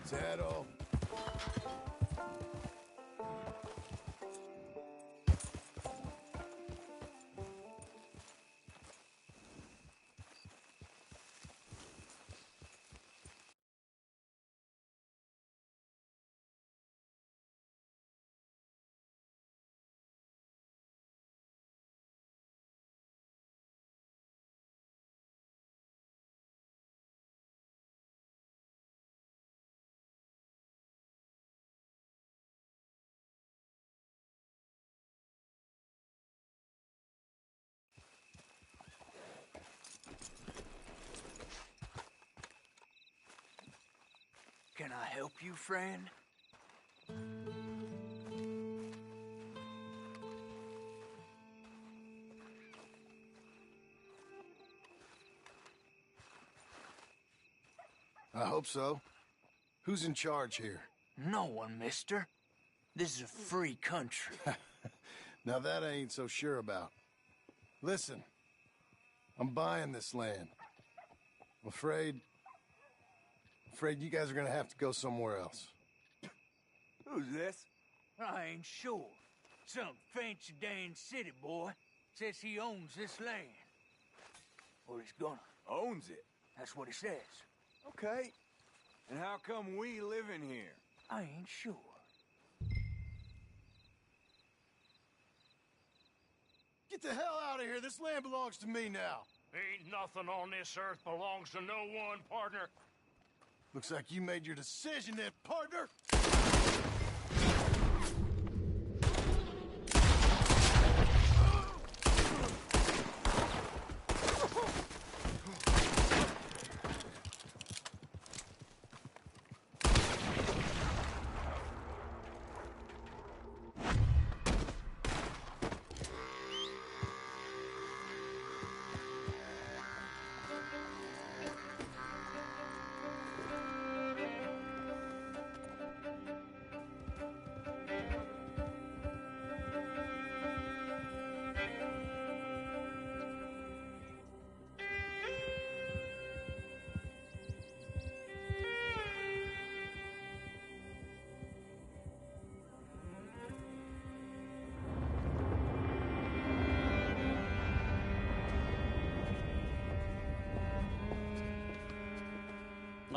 Settle. Can I help you, friend? I hope so. Who's in charge here? No one, mister. This is a free country. Now that I ain't so sure about. Listen, I'm buying this land. I'm afraid you guys are gonna have to go somewhere else. Who's this? I ain't sure. Some fancy Dan city boy says he owns this land. Or he's gonna. Owns it. That's what he says. Okay. And how come we live in here? I ain't sure. Get the hell out of here! This land belongs to me now! Ain't nothing on this earth belongs to no one, partner. Looks like you made your decision then, partner!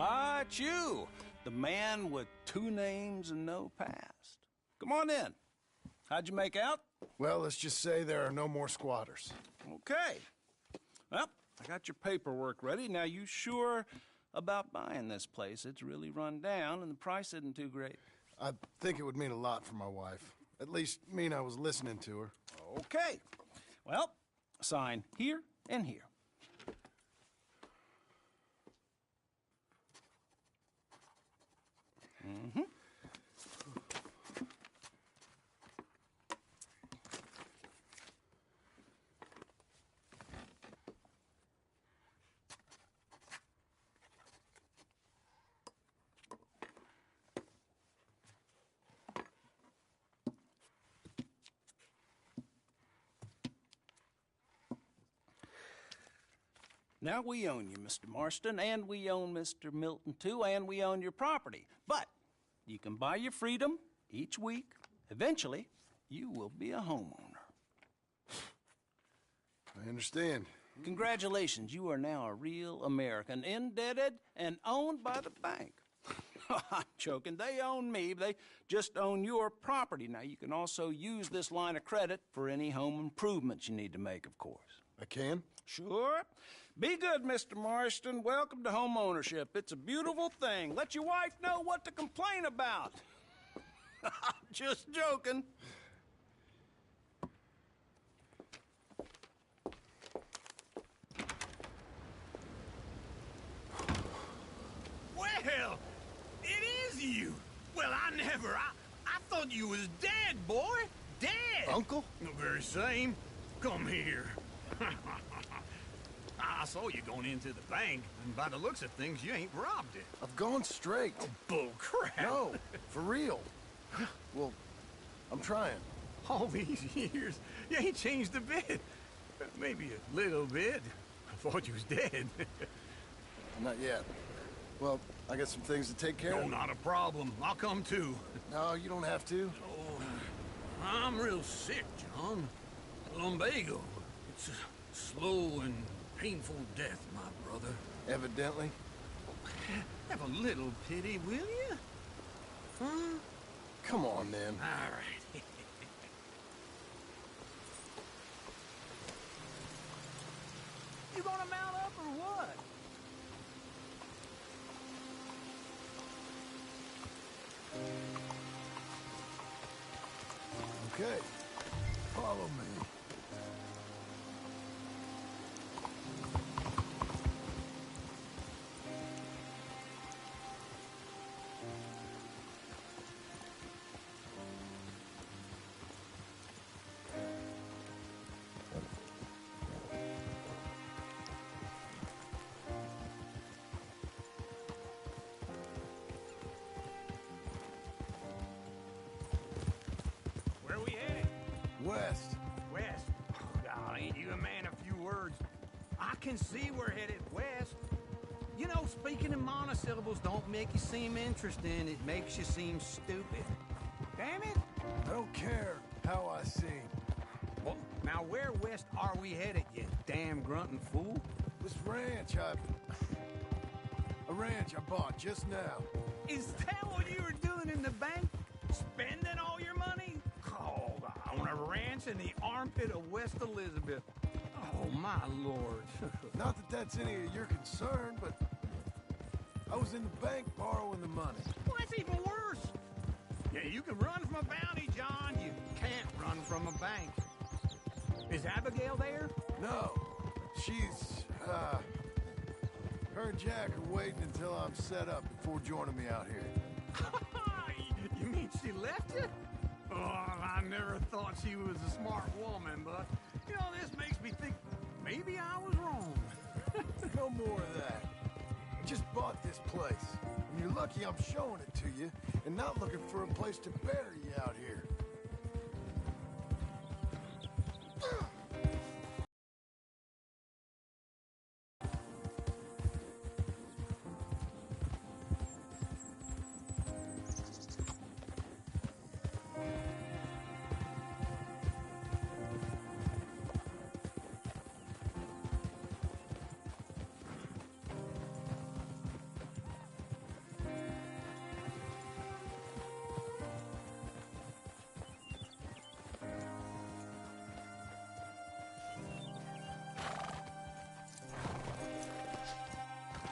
Ah, it's you, the man with 2 names and no past. Come on in. How'd you make out? Well, let's just say there are no more squatters. Okay. Well, I got your paperwork ready. Now, you sure about buying this place? It's really run down, and the price isn't too great. I think it would mean a lot for my wife. At least mean I was listening to her. Okay. Well, sign here and here. Mm-hmm. Now, we own you, Mr. Marston, and we own Mr. Milton, too, and we own your property. But you can buy your freedom each week. Eventually, you will be a homeowner. I understand. Congratulations, you are now a real American, indebted and owned by the bank. I'm joking. They own me. They just own your property. Now, you can also use this line of credit for any home improvements you need to make, of course. I can? Sure. Be good, Mr. Marston. Welcome to home ownership. It's a beautiful thing. Let your wife know what to complain about. Just joking. Well, it is you. Well, I thought you was dead, boy. Dead. Uncle? The very same. Come here. I saw you going into the bank, and by the looks of things, you ain't robbed it. I've gone straight. Oh, bull crap. No, for real. Well, I'm trying. All these years, you ain't changed a bit. Maybe a little bit. I thought you was dead. Not yet. Well, I got some things to take care No, of. not a problem. I'll come too. No, you don't have to. Oh, I'm real sick, John. Lumbago. It's a slow and painful death, my brother. Evidently. Have a little pity, will you? Huh? Come on, then. All right. You gonna mount up or what? Okay. Follow me. Where we headed? West. West. Oh, ain't you a man of few words? I can see we're headed west. You know, speaking in monosyllables don't make you seem interesting. It makes you seem stupid. Damn it. I don't care how I seem. Well, now where west are we headed, you damn grunting fool? This ranch a ranch I bought just now. Is that what you were doing in the bank? Spending all your money? Oh, on a ranch in the armpit of West Elizabeth. Oh, my lord. Not that that's any of your concern, but I was in the bank borrowing the money. Well, that's even worse. Yeah, you can run from a bounty, John. You can't run from a bank. Is Abigail there? No, she's, her and Jack are waiting until I'm set up before joining me out here. You mean she left you? Oh, I never thought she was a smart woman, but, you know, this makes me think maybe I was wrong. No more of that. I just bought this place, and you're lucky I'm showing it to you and not looking for a place to bury you out here.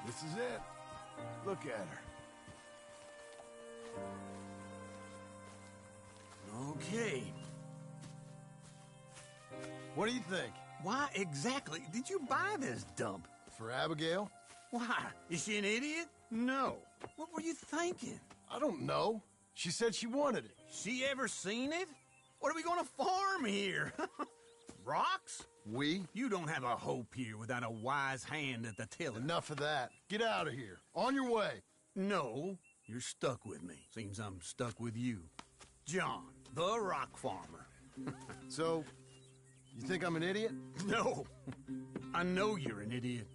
This is it. Look at her. Okay. What do you think? Why exactly did you buy this dump? For Abigail? Why? Is she an idiot? No. What were you thinking? I don't know. She said she wanted it. She ever seen it? What are we gonna farm here? Rocks? We? You don't have a hope here without a wise hand at the tiller. Enough of that. Get out of here. On your way. No, you're stuck with me. Seems I'm stuck with you. John, the rock farmer. So, you think I'm an idiot? No, I know you're an idiot.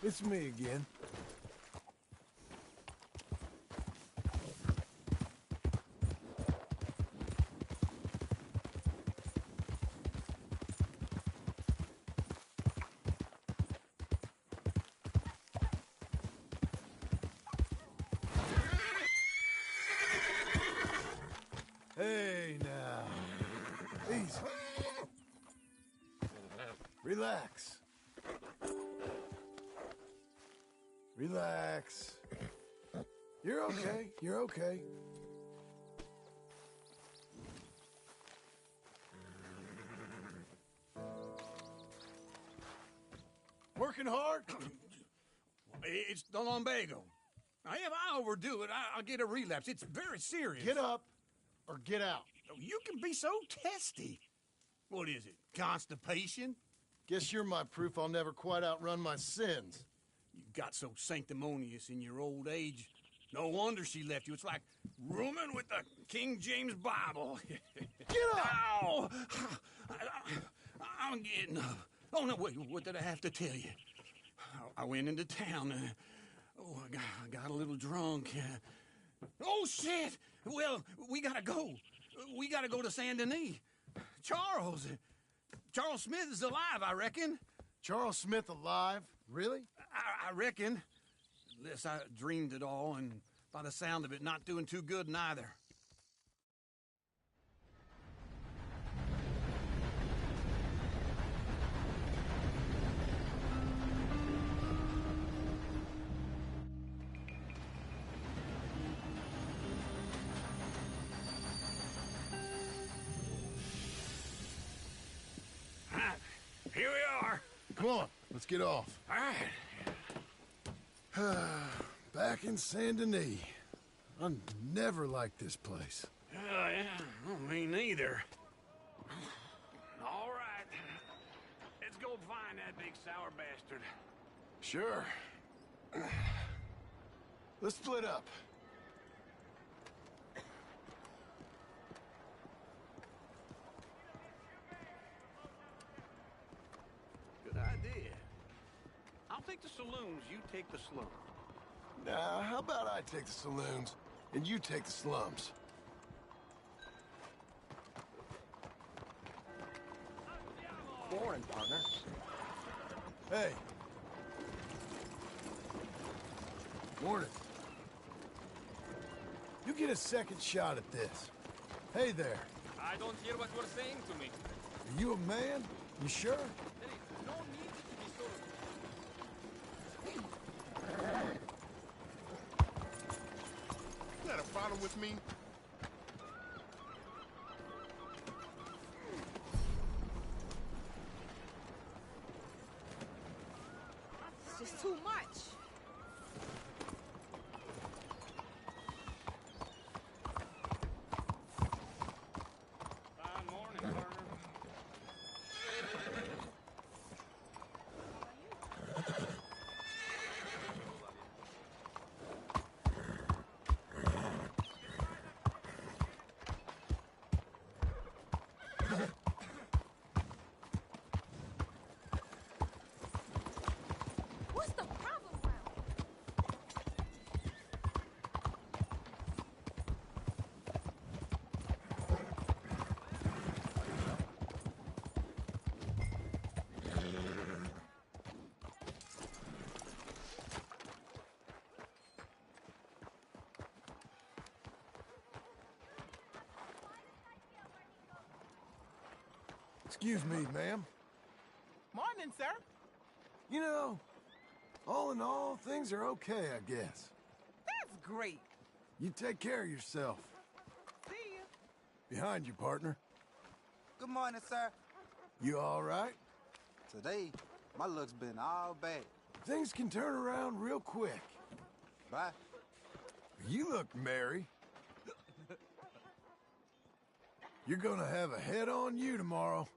It's me again. Hey, now. Easy. Relax. Relax. You're okay. You're okay. Working hard? It's the lumbago. Now, if I overdo it, I'll get a relapse. It's very serious. Get up or get out. You can be so testy. What is it, constipation? Guess you're my proof I'll never quite outrun my sins. You got so sanctimonious in your old age. No wonder she left you. It's like rooming with the King James Bible. Get up! Ow! I'm getting up. Oh, no, wait, what did I have to tell you? I went into town. I got a little drunk. Oh, shit! Well, we gotta go. We gotta go to Saint Denis. Charles Smith is alive, I reckon. Charles Smith alive? Really? I reckon. Unless I dreamed it all, and by the sound of it, not doing too good neither. Here we are. Come on, let's get off. All right. Back in Saint Denis. I never liked this place. Yeah, me neither. All right. Let's go find that big sour bastard. Sure. Let's split up. Good idea. I'll take the saloons, you take the slums. Now, how about I take the saloons and you take the slums? Morning, partner. Hey. Morning. You get a second shot at this. Hey there. I don't hear what you're saying to me. Are you a man? You sure? There is no need to be so... You got a problem with me? It's just too much. Morning, partner. What's the problem, Brown? Excuse me, ma'am. Morning, sir. You know, all in all, things are okay, I guess. That's great. You take care of yourself. See you. Behind you, partner. Good morning, sir. You all right? Today, my luck's been all bad. Things can turn around real quick. Bye. You look merry. You're gonna have a head on you tomorrow.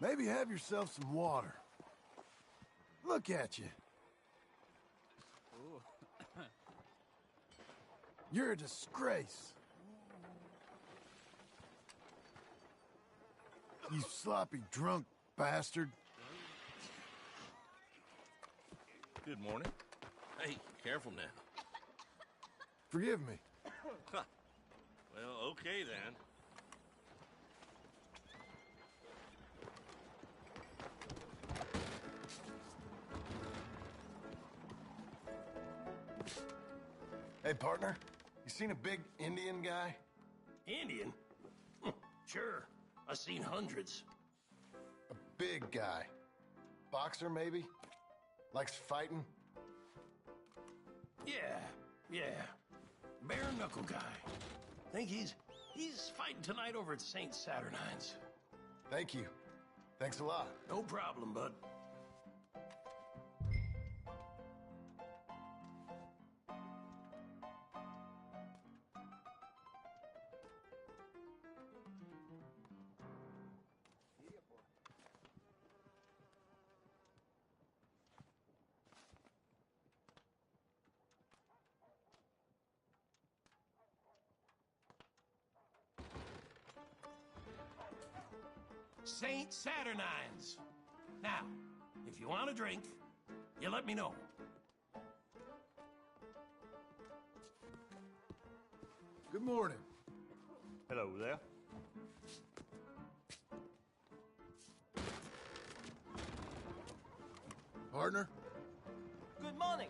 Maybe have yourself some water. Look at you. You're a disgrace. You sloppy drunk bastard. Good morning. Hey, careful now. Forgive me. Well, okay then. Hey, partner. You seen a big Indian guy? Indian? Sure. I've seen hundreds. A big guy. Boxer, maybe? Likes fighting? Yeah. Bare knuckle guy. Think he's fighting tonight over at St. Saturnine's. Thank you. Thanks a lot. No problem, bud. St. Saturnine's. Now, if you want a drink, you let me know. Good morning. Hello there. Partner? Good morning.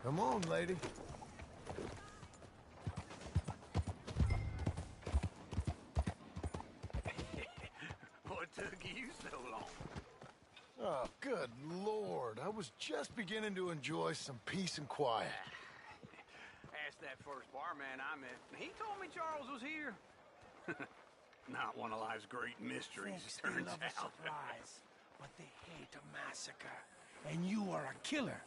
Come on, lady. What took you so long? Oh, good Lord. I was just beginning to enjoy some peace and quiet. Asked that first barman I met. He told me Charles was here. Not one of life's great mysteries, it turns love a out. surprise, but they hate a massacre. And you are a killer.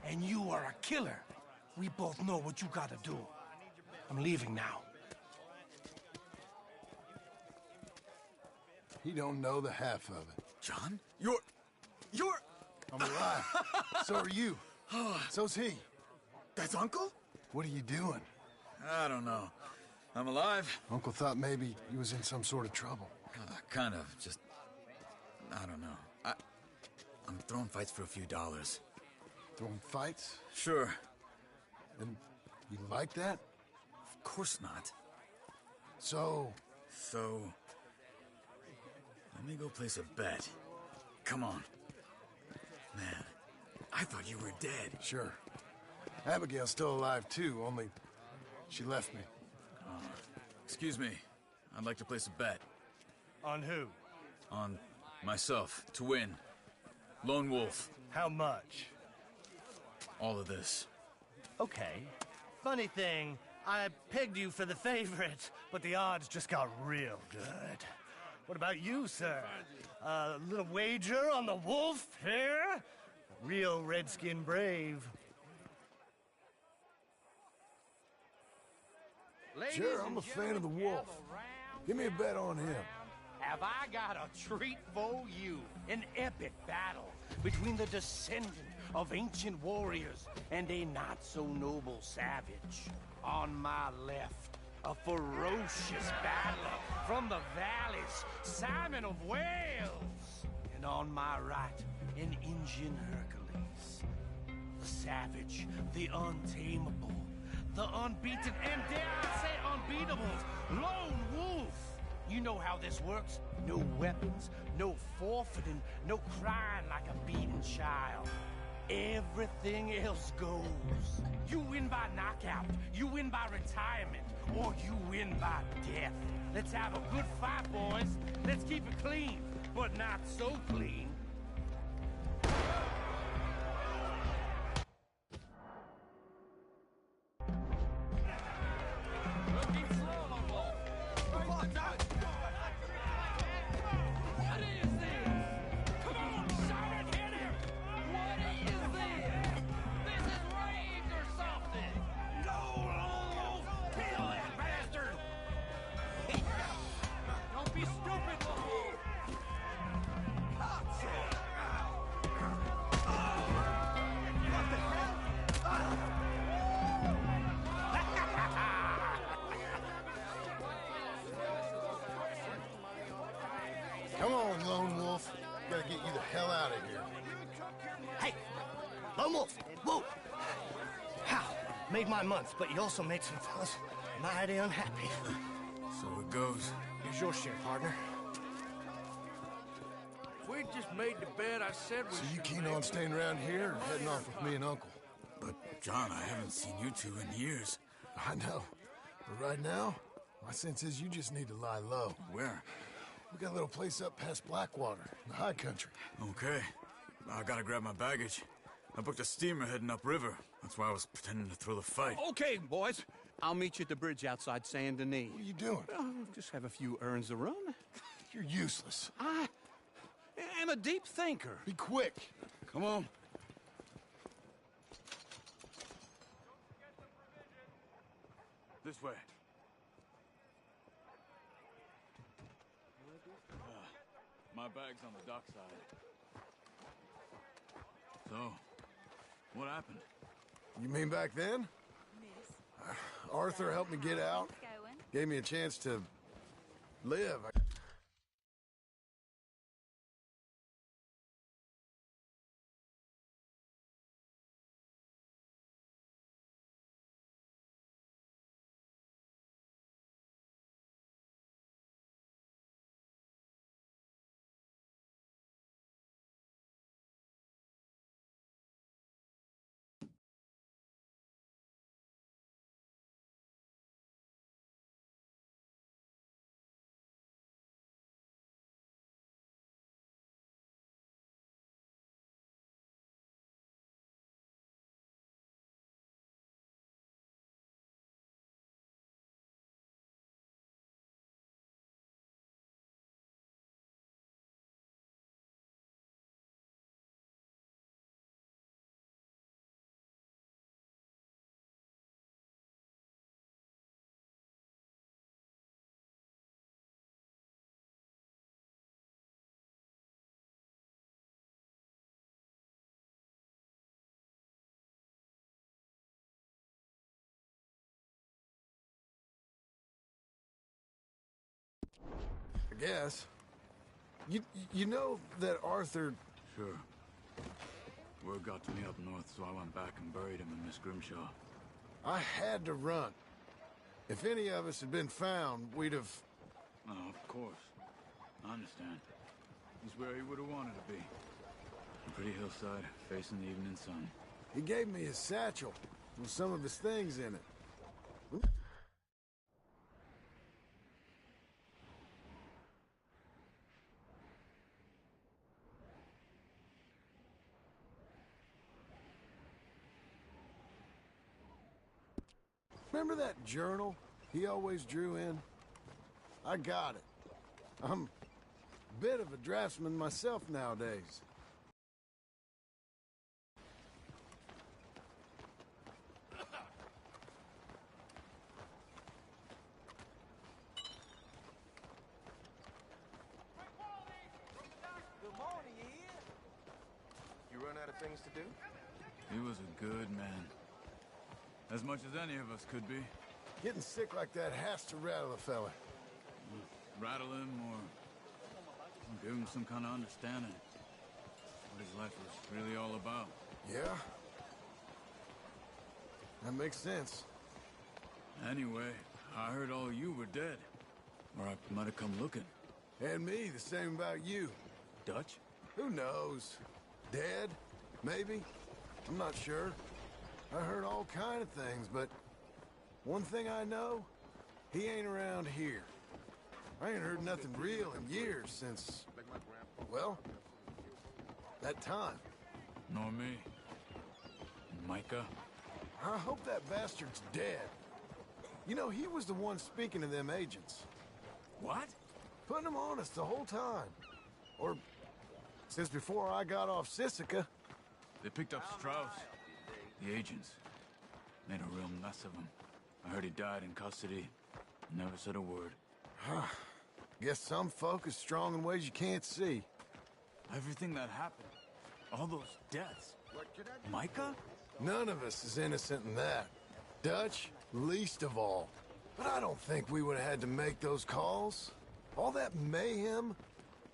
And you are a killer. We both know what you gotta do. I'm leaving now. He don't know the half of it. John? You're... I'm alive. So are you. So's he. That's Uncle? What are you doing? I don't know. I'm alive. Uncle thought maybe he was in some sort of trouble. Kind of. Just... I don't know. I'm throwing fights for a few dollars. Throwing fights? Sure. And you like that? Of course not. So... Let me go place a bet. Come on. Man, I thought you were dead. Sure. Abigail's still alive, too, only she left me. Excuse me. I'd like to place a bet. On who? On myself, to win. Lone Wolf. How much? All of this. Okay. Funny thing, I pegged you for the favorite, but the odds just got real good. What about you, sir? A little wager on the wolf here? Real redskin brave. Sure, I'm a fan of the wolf. Give me a bet on him. Have I got a treat for you? An epic battle between the descendant of ancient warriors and a not-so-noble savage. On my left, a ferocious battler from the valleys, Simon of Wales. And on my right, an Indian Hercules. The savage, the untamable, the unbeaten, and dare I say unbeatable, Lone Wolf. You know how this works. No weapons, no forfeiting, no crying like a beaten child. Everything else goes. You win by knockout, you win by retirement, or you win by death. Let's have a good fight, boys. Let's keep it clean, but not so clean. Come on, Lone Wolf. Gotta get you the hell out of here. Hey, Lone Wolf, whoa! How? Made my month, but you also made some fellas mighty unhappy. So it goes. Here's your share, partner. If we just made the bed I said we So you should keen make. on staying around here or heading off with me and Uncle? But, John, I haven't seen you two in years. I know. But right now, my sense is you just need to lie low. Where? We got a little place up past Blackwater, in the high country. Okay. I gotta grab my baggage. I booked a steamer heading upriver. That's why I was pretending to throw the fight. Okay, boys. I'll meet you at the bridge outside Saint Denis. What are you doing? Just have a few errands to run. You're useless. I am a deep thinker. Be quick. Come on. This way. My bag's on the dockside. So, what happened? You mean back then? Arthur helped me get out. Gave me a chance to live. I guess. You know that Arthur... Sure. Word got to me up north, so I went back and buried him in Miss Grimshaw. I had to run. If any of us had been found, we'd have... Oh, of course. I understand. He's where he would have wanted to be. A pretty hillside, facing the evening sun. He gave me his satchel with some of his things in it. Remember that journal he always drew in? I got it. I'm a bit of a draftsman myself nowadays. Good morning, Ian. You run out of things to do? He was a good man. As much as any of us could be. Getting sick like that has to rattle a fella. Rattle him or give him some kind of understanding. What his life was really all about. Yeah. That makes sense. Anyway, I heard all you were dead. Or I might have come looking. And me, the same about you. Dutch? Who knows? Dead? Maybe? I'm not sure. I heard all kind of things, but one thing I know, he ain't around here. I ain't heard nothing real in years since, well, that time. Nor me. Micah? I hope that bastard's dead. You know, he was the one speaking to them agents. What? Putting them on us the whole time. Or since before I got off Sisika. They picked up Strauss. The agents. Made a real mess of him. I heard he died in custody. Never said a word. Guess some folk is strong in ways you can't see. Everything that happened. All those deaths. Micah? None of us is innocent in that. Dutch, least of all. But I don't think we would have had to make those calls. All that mayhem,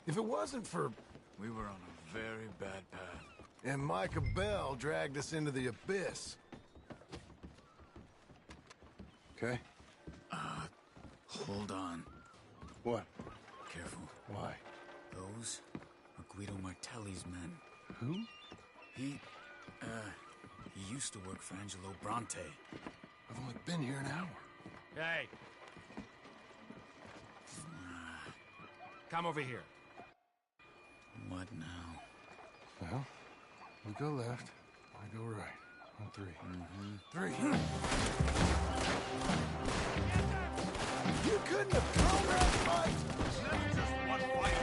If it wasn't for... We were on a very bad path. And Micah Bell dragged us into the abyss. Okay? Hold on. What? Careful. Why? Those are Guido Martelli's men. Who? He used to work for Angelo Bronte. I've only been here an hour. Hey. Come over here. What now? Well, we go left, I go right. On three. Three. You couldn't have thrown that fight! It's never just one fight.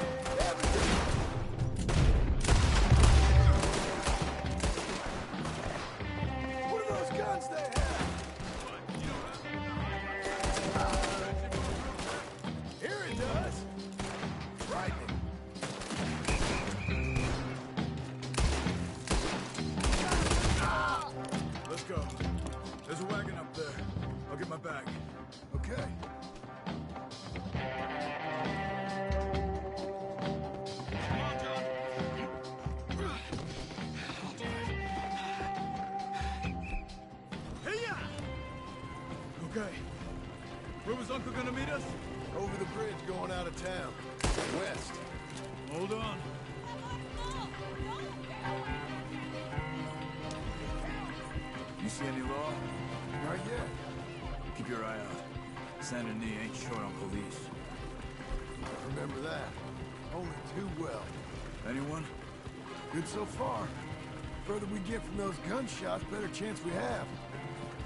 What are those guns they have? Here it does. Frightening. Let's go. There's a wagon up there. I'll get my bag. Okay. Okay. Where was Uncle gonna meet us? Over the bridge going out of town. West. Hold on. You see any law? Not yet. Keep your eye out. Saint Denis ain't short on police. Remember that. Only too well. Anyone? Good so far. Further we get from those gunshots, better chance we have.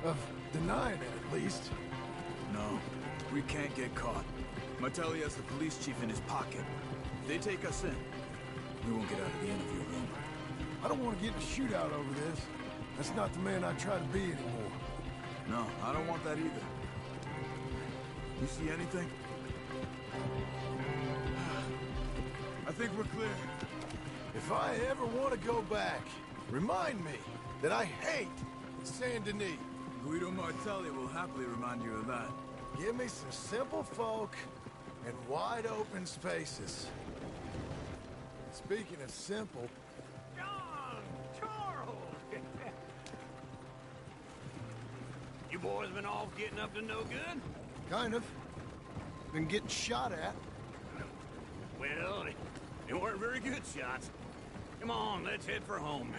Of denying it, at least. No. We can't get caught. Martelli has the police chief in his pocket. If they take us in, we won't get out of the interview room. I don't want to get in a shootout over this. That's not the man I try to be anymore. No, I don't want that either. You see anything? I think we're clear. If I ever want to go back, remind me that I hate Saint Denis. Guido Martelli will happily remind you of that. Give me some simple folk and wide open spaces. Speaking of simple... John! Charles! You boys been off getting up to no good? Kind of. Been getting shot at. Well, they weren't very good shots. Come on, let's head for home.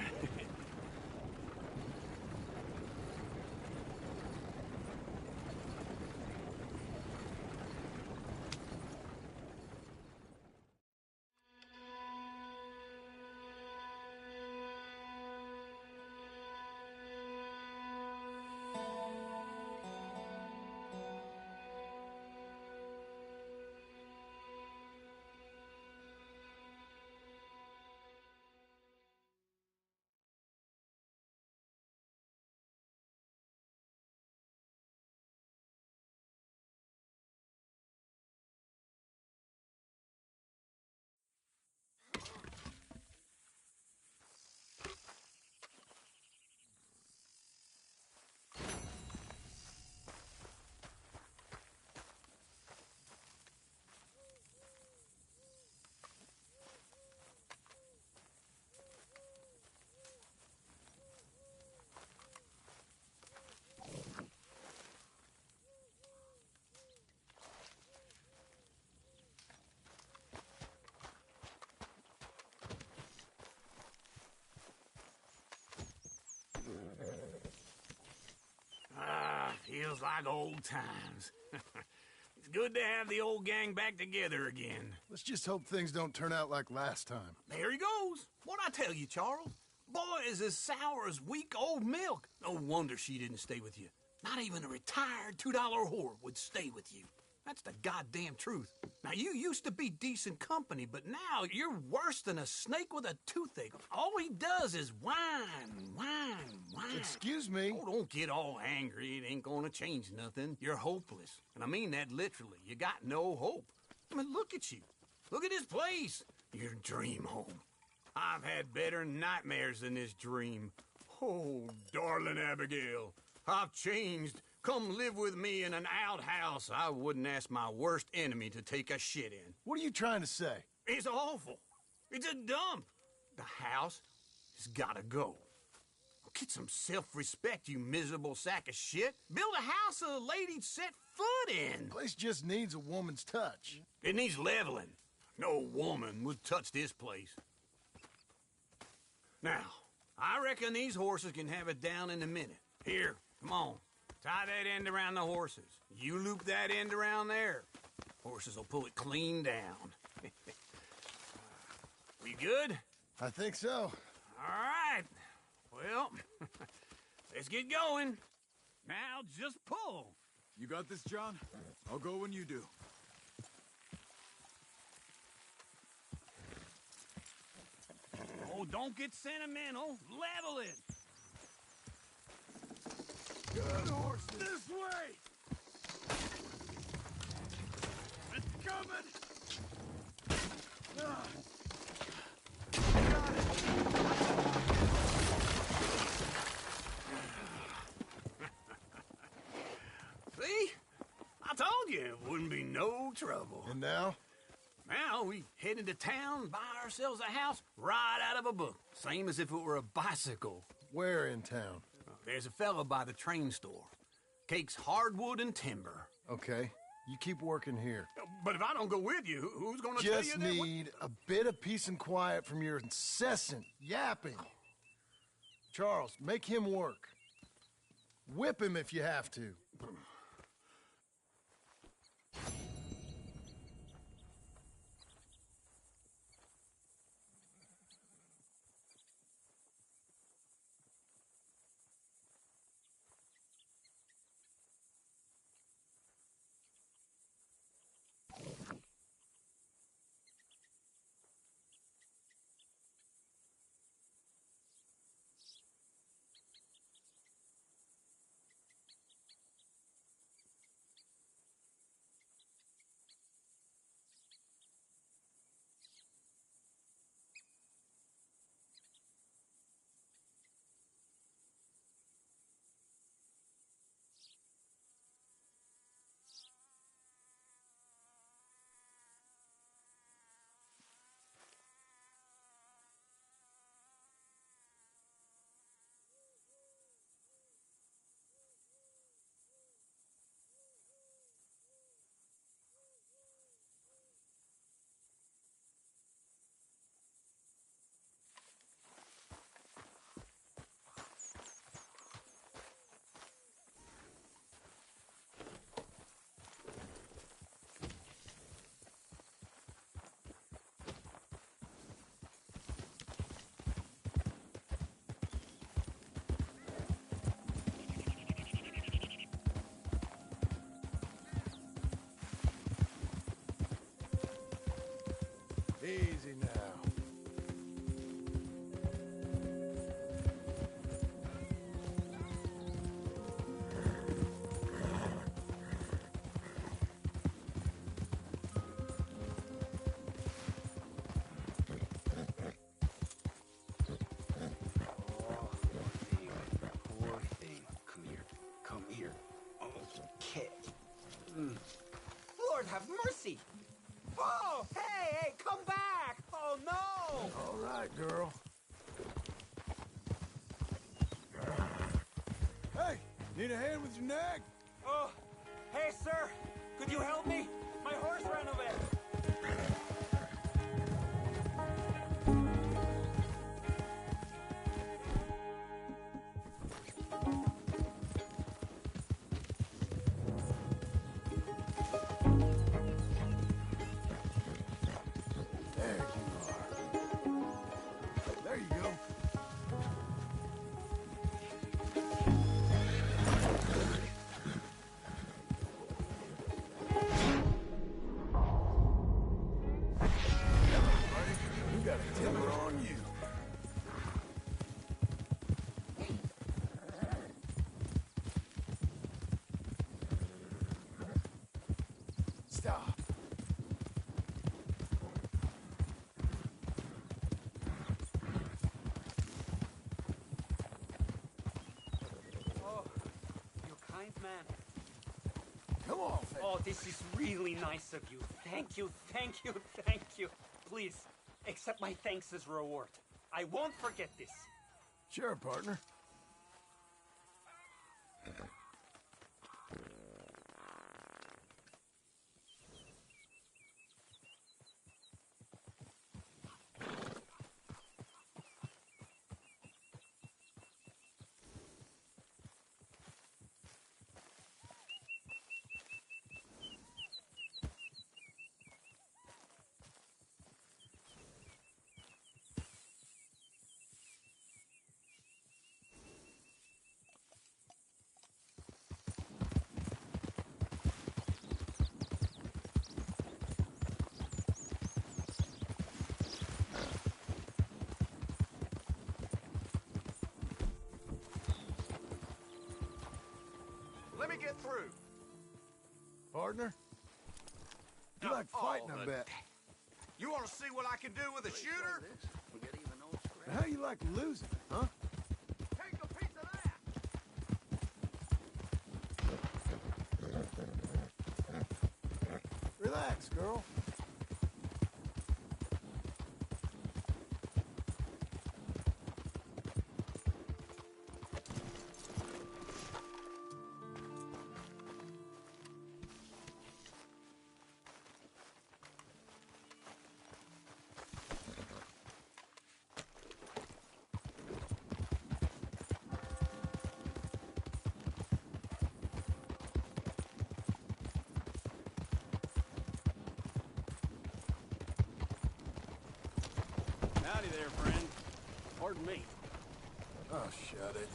Feels like old times. It's good to have the old gang back together again. Let's just hope things don't turn out like last time. There he goes. What'd I tell you, Charles? Boy is as sour as week-old milk. No wonder she didn't stay with you. Not even a retired $2 whore would stay with you. That's the goddamn truth. Now, you used to be decent company, but now you're worse than a snake with a toothache. All he does is whine. Excuse me? Oh, don't get all angry. It ain't gonna change nothing. You're hopeless. And I mean that literally. You got no hope. I mean, look at you. Look at this place. Your dream home. I've had better nightmares than this dream. Oh, darling Abigail, I've changed. Come live with me in an outhouse I wouldn't ask my worst enemy to take a shit in. What are you trying to say? It's awful. It's a dump. The house has gotta go. Get some self-respect, you miserable sack of shit. Build a house a lady'd set foot in. Place just needs a woman's touch. It needs leveling. No woman would touch this place. Now, I reckon these horses can have it down in a minute. Here, come on. Tie that end around the horses. You loop that end around there. Horses will pull it clean down. We good? I think so. All right. Well, let's get going. Now just pull. You got this, John? I'll go when you do. Oh, don't get sentimental. Level it. Good horse, this way! It's coming! See? I told you it wouldn't be no trouble. And now? Now we head into town, buy ourselves a house right out of a book. Same as if it were a bicycle. Where in town? There's a fella by the train store. Cakes hardwood and timber. Okay. You keep working here. But if I don't go with you, who's gonna tell you Just that? need a bit of peace and quiet from your incessant yapping. Charles, make him work. Whip him if you have to. Easy now. Poor thing. Come here. Come here. Okay. Lord have mercy! Oh, hey, come back! Oh, no! All right, girl. Hey, need a hand with your nag? Oh, hey, sir, could you help me? My horse ran away. There you go. You got a timber on you. Stop. Oh, you kind man. Come on, fella. Oh, Oh, this is really nice of you. Thank you, thank you, thank you. Please, accept my thanks as reward. I won't forget this. Sure, partner. Let me get through. Partner? You like fighting, I bet. You want to see what I can do with a shooter? How you like losing, huh? Take a piece of that! Relax, girl. Howdy there, friend. Pardon me. Oh, shut it.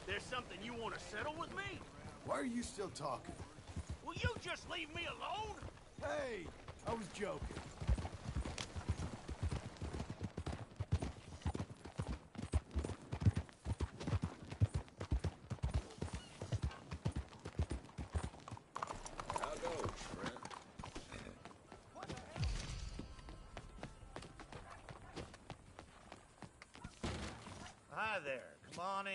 There's something you want to settle with me? Why are you still talking? Will you just leave me alone? Hey, I was joking. I'll go, friend. Hi there. Come on in.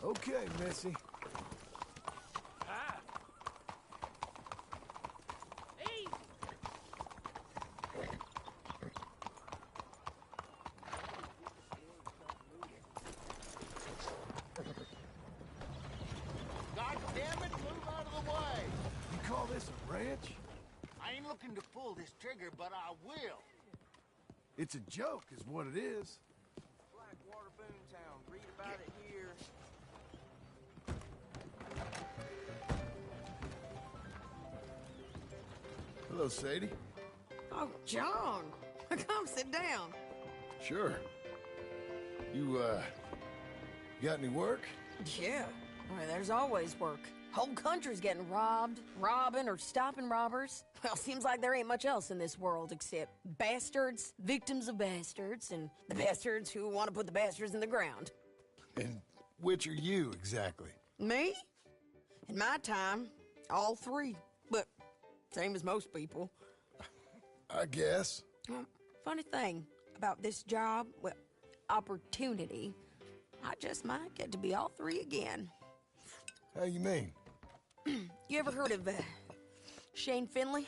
Okay, Missy. Ah. Hey! God damn it, move out of the way! You call this a ranch? I ain't looking to pull this trigger, but I will. It's a joke, is what it is. Blackwater Boomtown. Read about it here. Hello, Sadie. Oh, John. Come sit down. Sure. You got any work? Yeah. Well, there's always work. Whole country's getting robbed, robbing, or stopping robbers. Well, seems like there ain't much else in this world except bastards, victims of bastards, and the bastards who want to put the bastards in the ground. And which are you, exactly? Me? In my time, all three. But same as most people. I guess. Funny thing about this job, well, opportunity, I just might get to be all three again. How you mean? You ever heard of Shane Finley?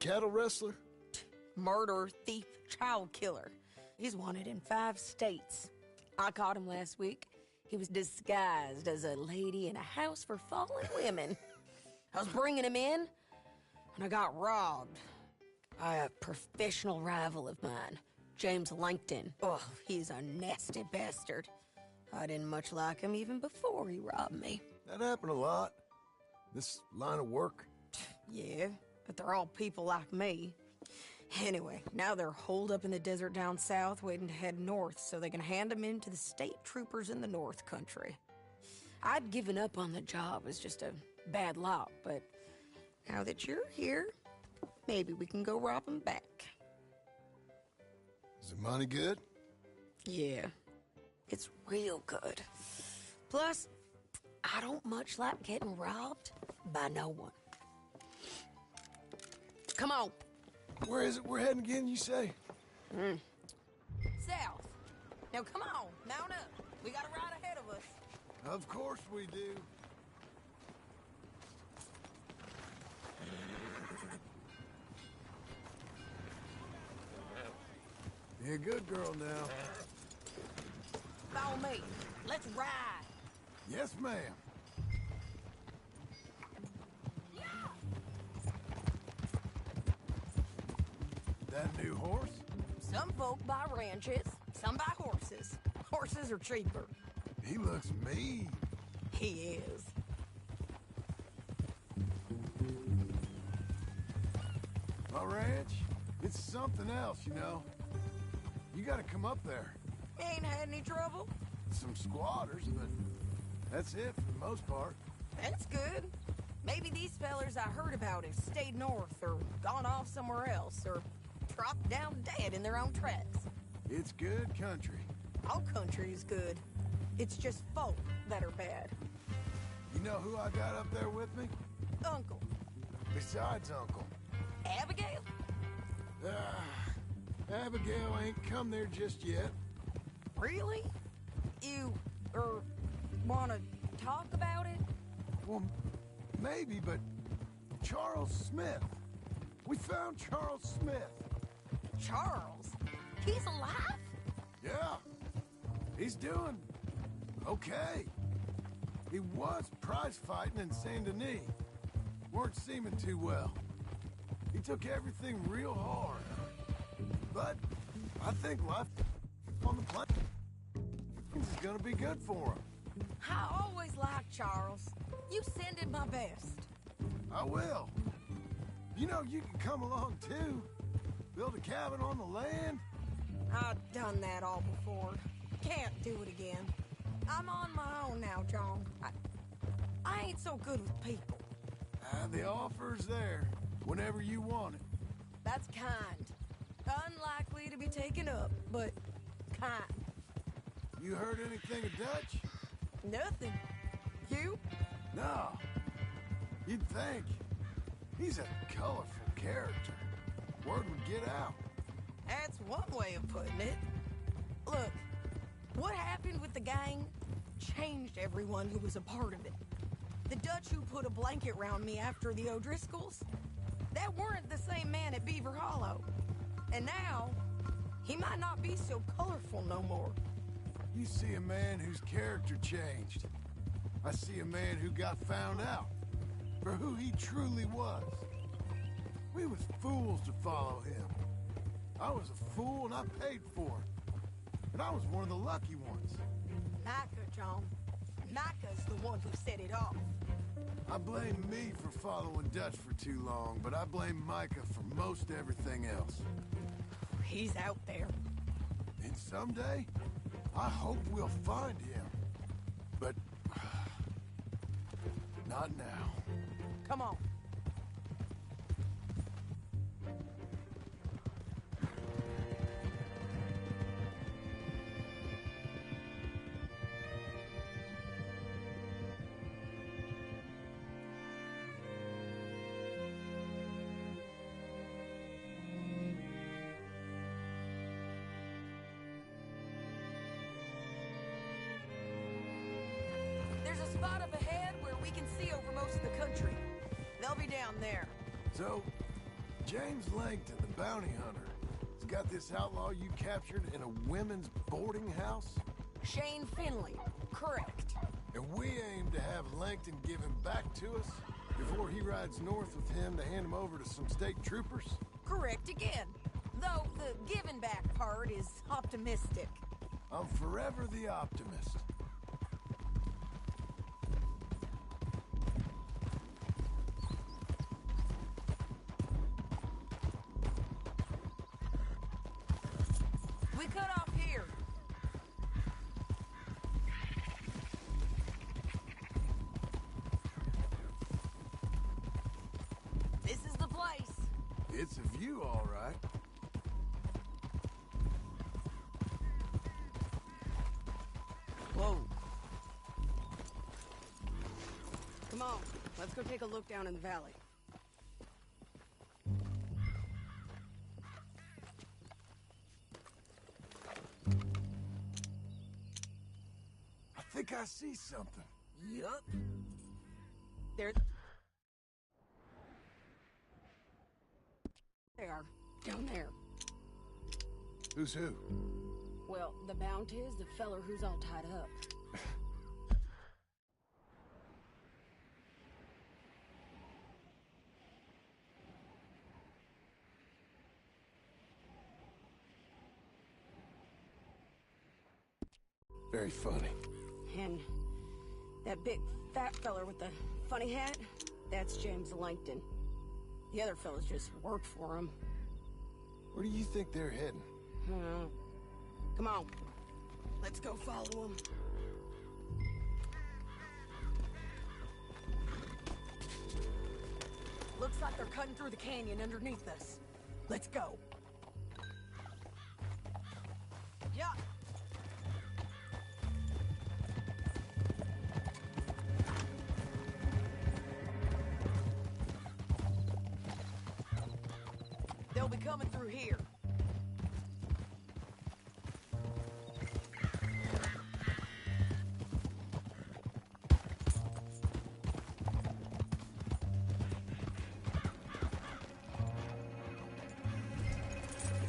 Cattle wrestler? Murderer, thief, child killer. He's wanted in 5 states. I caught him last week. He was disguised as a lady in a house for fallen women. I was bringing him in, and I got robbed by a professional rival of mine. James Langton. Oh, he's a nasty bastard. I didn't much like him even before he robbed me. That happened a lot. This line of work. Yeah, but they're all people like me. Anyway, now they're holed up in the desert down south waiting to head north so they can hand them in to the state troopers in the north country. I'd given up on the job as just a bad lot, but now that you're here, maybe we can go rob them back. Is the money good? Yeah, it's real good. Plus, I don't much like getting robbed by no one. Come on. Where is it we're heading again, you say? South. Now come on, mount up. We got a ride ahead of us. Of course we do. Be a good girl now. Follow me. Let's ride. Yes, ma'am. That new horse? Some folk buy ranches, some buy horses. Horses are cheaper. He looks mean. He is. My ranch, it's something else, you know. You gotta come up there. Ain't had any trouble? Some squatters, but that's it for the most part. That's good. Maybe these fellers I heard about have stayed north or gone off somewhere else or dropped down dead in their own tracks. It's good country. All country is good. It's just folk that are bad. You know who I got up there with me? Uncle. Besides Uncle. Abigail? Abigail ain't come there just yet. Really? You, wanna talk about it? Well, maybe, but Charles Smith. We found Charles Smith. Charles? He's alive? Yeah. He's doing okay. He was prize fighting in Saint Denis. Weren't seeming too well. He took everything real hard. But I think life on the planet is gonna be good for him. I always liked Charles. You send him my best. I will. You know, you can come along too. Build a cabin on the land. I've done that all before. Can't do it again. I'm on my own now, John. I ain't so good with people. The offer's there whenever you want it. That's kind. Unlikely to be taken up, but kind. You heard anything of Dutch? Nothing. You? No. You'd think. He's a colorful character. Word would get out. That's one way of putting it. Look, what happened with the gang changed everyone who was a part of it. The Dutch who put a blanket round me after the O'Driscolls, that weren't the same man at Beaver Hollow. And now, he might not be so colorful no more. You see a man whose character changed. I see a man who got found out for who he truly was. We was fools to follow him. I was a fool and I paid for it. But I was one of the lucky ones. Micah, John. Micah's the one who set it off. I blame me for following Dutch for too long, but I blame Micah for most everything else. He's out there. And someday, I hope we'll find him. But not now. Come on. There's a spot up ahead where we can see over most of the country. They'll be down there. So, James Langton, the bounty hunter, has got this outlaw you captured in a women's boarding house? Shane Finley, correct. And we aim to have Langton give him back to us before he rides north with him to hand him over to some state troopers? Correct again. Although the giving back part is optimistic. I'm forever the optimist. We cut off here. This is the place. It's a view, all right. Whoa. Come on, let's go take a look down in the valley. I think I see something. Yup. There they are, down there. Who's who? Well, the Bounty is the feller who's all tied up. Very funny. And that big fat feller with the funny hat, that's James Langton. The other fellas just work for him. Where do you think they're heading? Come on, let's go follow them. Looks like they're cutting through the canyon underneath us. Let's go. Yeah. They'll be coming through here.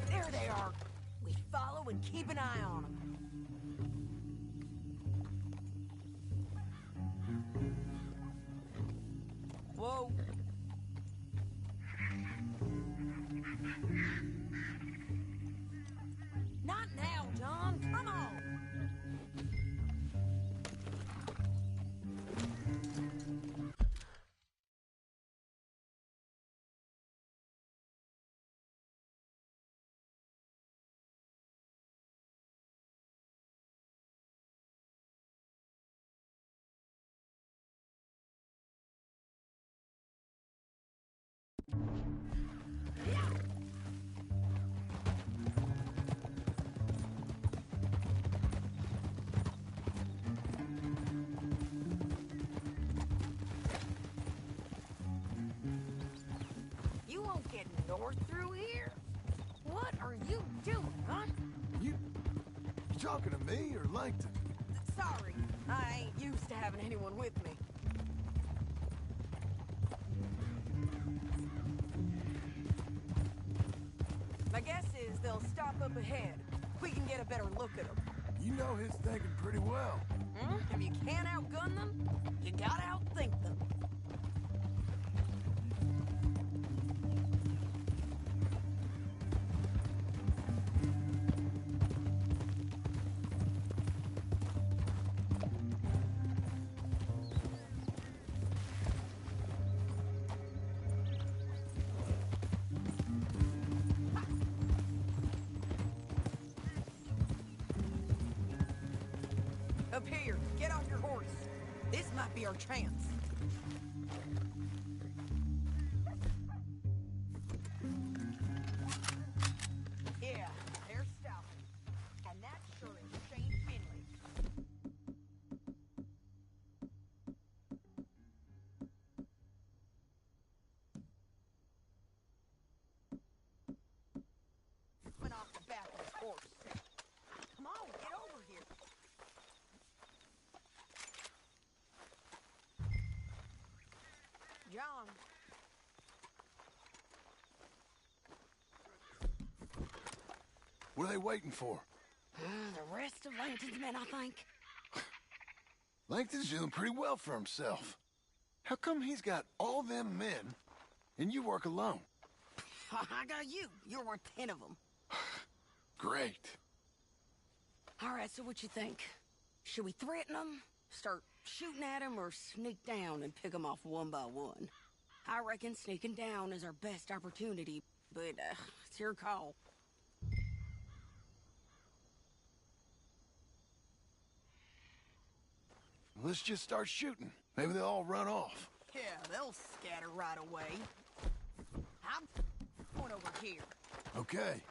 There they are. We follow and keep an eye on them. Whoa. Not now, John. Come on. You won't get north through here. What are you doing, huh? You talking to me or Langton? Sorry, I ain't used to having anyone with me. My guess is they'll stop up ahead. We can get a better look at them. You know his thinking pretty well. If you can't outgun them, you gotta outthink them. Up here, get off your horse. This might be our chance. Yeah, they're stopping. And that sure is Shane Finley. Went off the back of his horse. Come on, get over here. John. What are they waiting for? The rest of Langton's men, I think. Langton's doing pretty well for himself. How come he's got all them men and you work alone? I got you. You're worth 10 of them. Great. All right, so what you think? Should we threaten them, start shooting at them, or sneak down and pick them off one by one? I reckon sneaking down is our best opportunity, but it's your call. Let's just start shooting. Maybe they'll all run off. Yeah, they'll scatter right away. I'm going over here. Okay.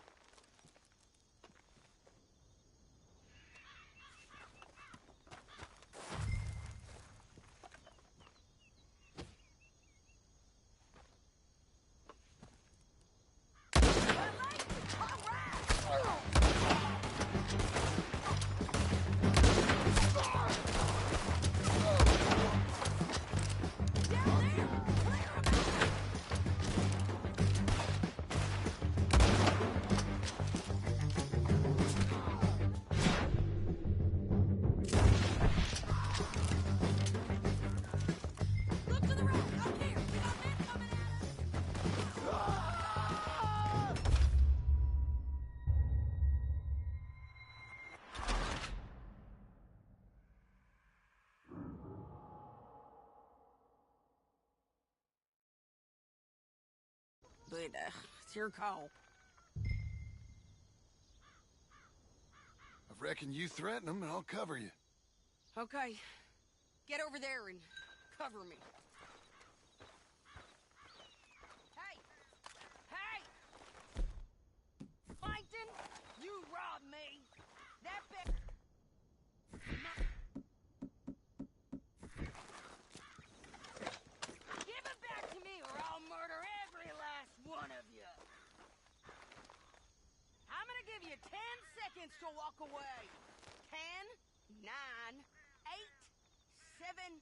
But it's your call. I reckon you threaten them and I'll cover you. Okay. Get over there and cover me. Hey! Hey! Plankton, you robbed me. That bit... Give it back to me or I'll murder every last one of you. I'm gonna give you 10 seconds to walk away. 10, 9, 8, 7...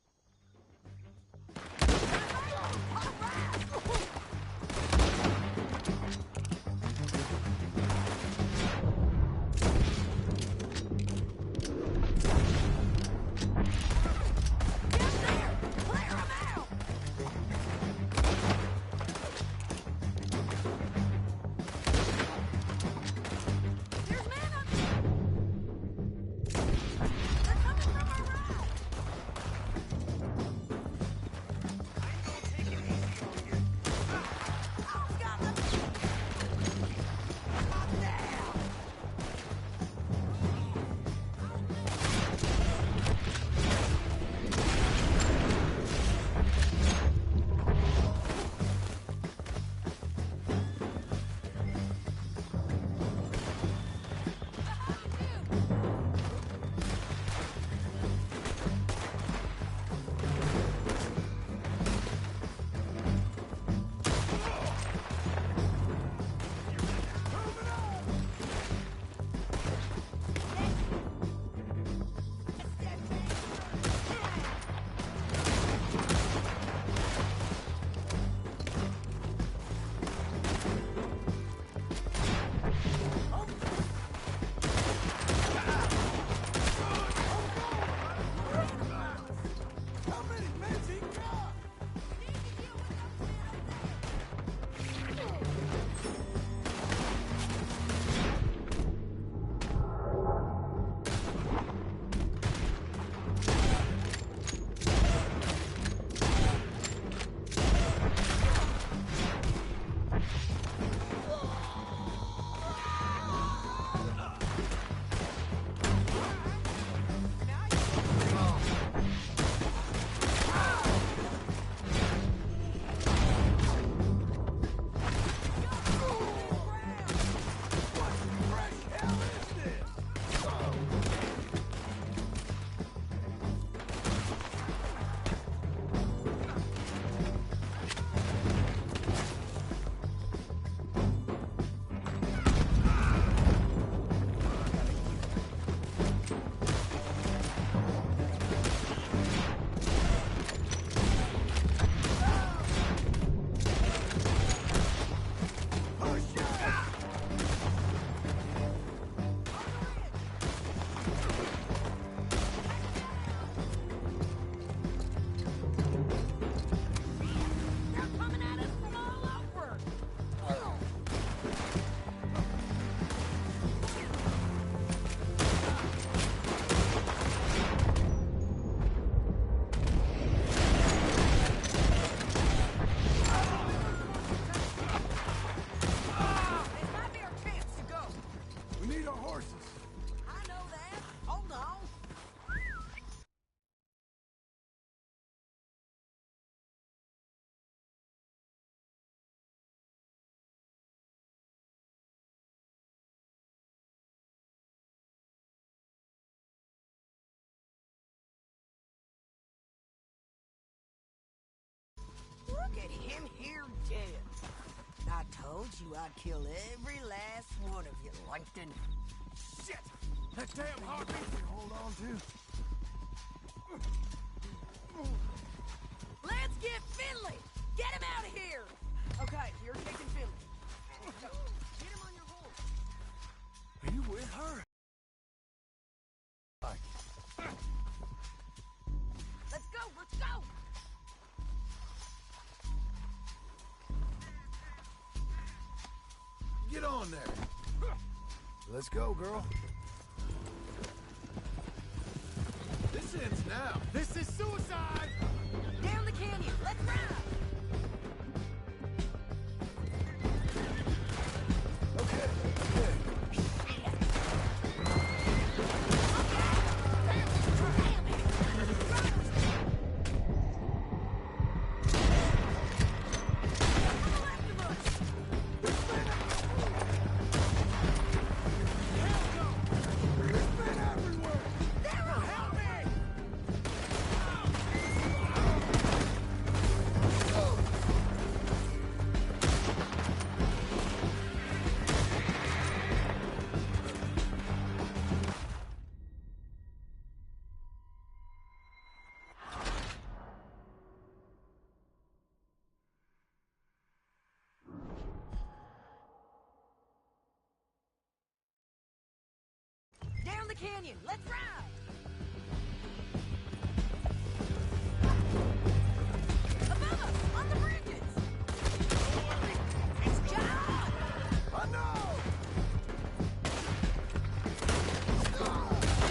told you I'd kill every last one of you, Langton. Shit! That damn heartbeat! Hold on to. Let's get Finley! Get him out of here! Okay, you're taking Finley. Get him on your horse. Are you with her? Let's go, let's go! Get on there. Let's go, girl. This ends now. This is suicide! Down the canyon, let's ride! Down the canyon, let's ride! Above us, on the bridges! It's John! I know!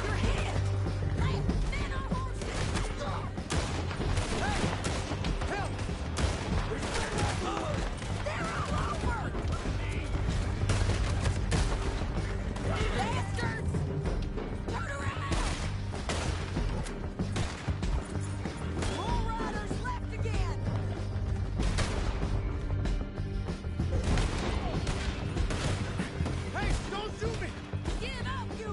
You're hit! Left, men on horses! Hey! Help! They're all over! Bastards! Turn around! More riders left again! Hey, don't shoot me! Give up, you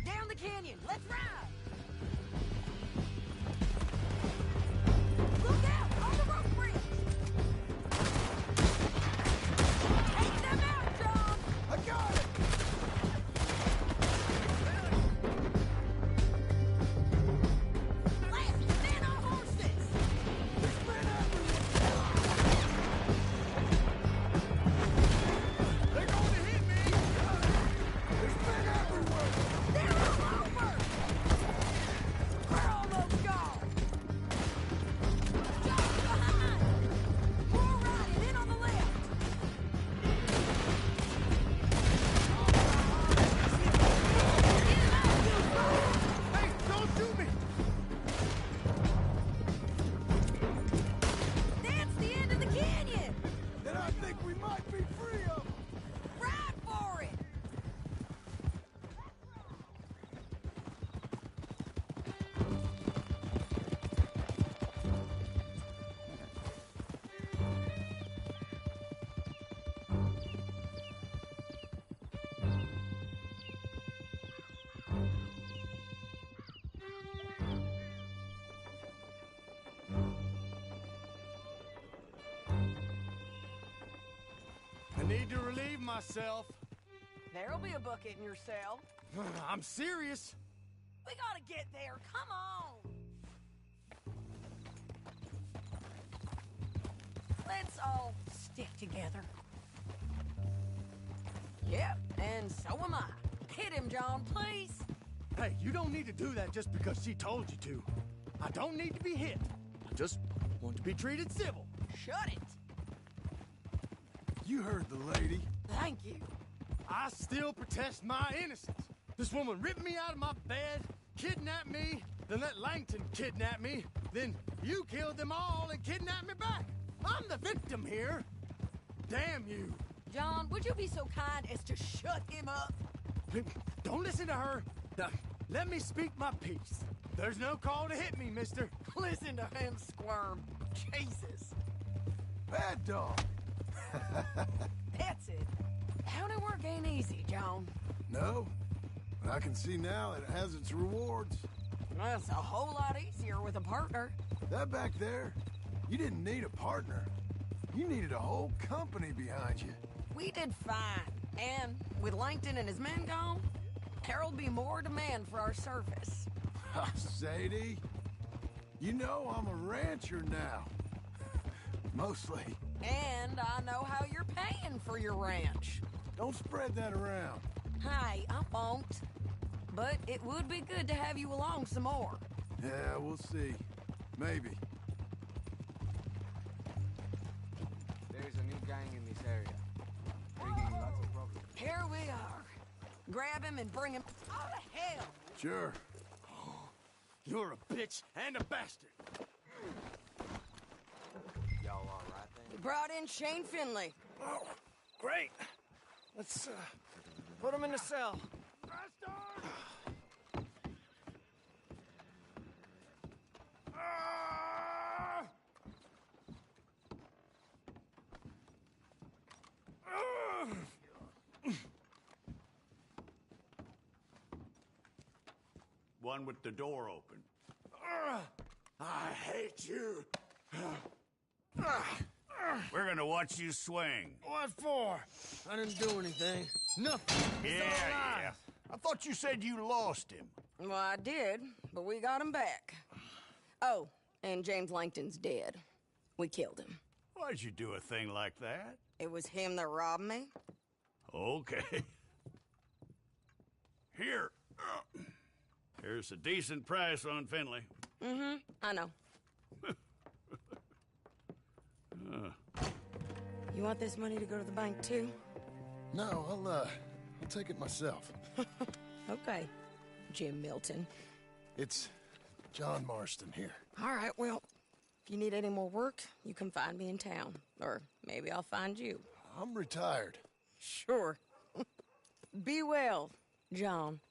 Down the canyon, let's ride! Look out, on the rope bridge! Take them out, John! I got it! Left, men on horses! They're going to hit me! There's men everywhere! They're all over! We're almost gone! John, behind! More riding in on the left! Hey, don't shoot me! That's the end of the canyon! Then I think we might be free of them. Ride for it! I need to relieve myself. There'll be a bucket in your cell. I'm serious. We gotta get there, come on! Let's all stick together. Yep, and so am I. Hit him, John, please. Hey, you don't need to do that just because she told you to. I don't need to be hit. I just want to be treated civil. Shut it. You heard the lady. Thank you. I still protest my innocence. This woman ripped me out of my bed, kidnapped me, then let Langton kidnap me, then you killed them all and kidnapped me back. I'm the victim here. Damn you. John, would you be so kind as to shut him up? Don't listen to her. Now, let me speak my piece. There's no call to hit me, mister. Listen to him squirm. Jesus. Bad dog. That's it. County work ain't easy, John. No, But I can see now it has its rewards. Well, it's a whole lot easier with a partner. That back there, you didn't need a partner. You needed a whole company behind you. We did fine. And with Langton and his men gone, there'll be more demand for our service. Sadie, you know I'm a rancher now. Mostly. And I know how you're paying for your ranch. Don't spread that around. Hey, I won't. But it would be good to have you along some more. Yeah, we'll see. Maybe. There's a new gang in this area. Bringing lots of problems. Here we are. Grab him and bring him out of hell. Sure. You're a bitch and a bastard. Y'all all right then? We brought in Shane Finley. Oh, great. Let's put him in the cell. One with the door open. I hate you. We're gonna watch you swing. What for? I didn't do anything. Nothing. It's all lies. I thought you said you lost him. Well, I did, but we got him back. Oh, and James Langton's dead. We killed him. Why'd you do a thing like that? It was him that robbed me. Okay. Here. Here's a decent price on Finley. Mm-hmm, I know. You want this money to go to the bank, too? No, I'll take it myself. Okay, Jim Milton. It's John Marston here. All right, well, if you need any more work, you can find me in town. Or maybe I'll find you. I'm retired. Sure. Be well, John.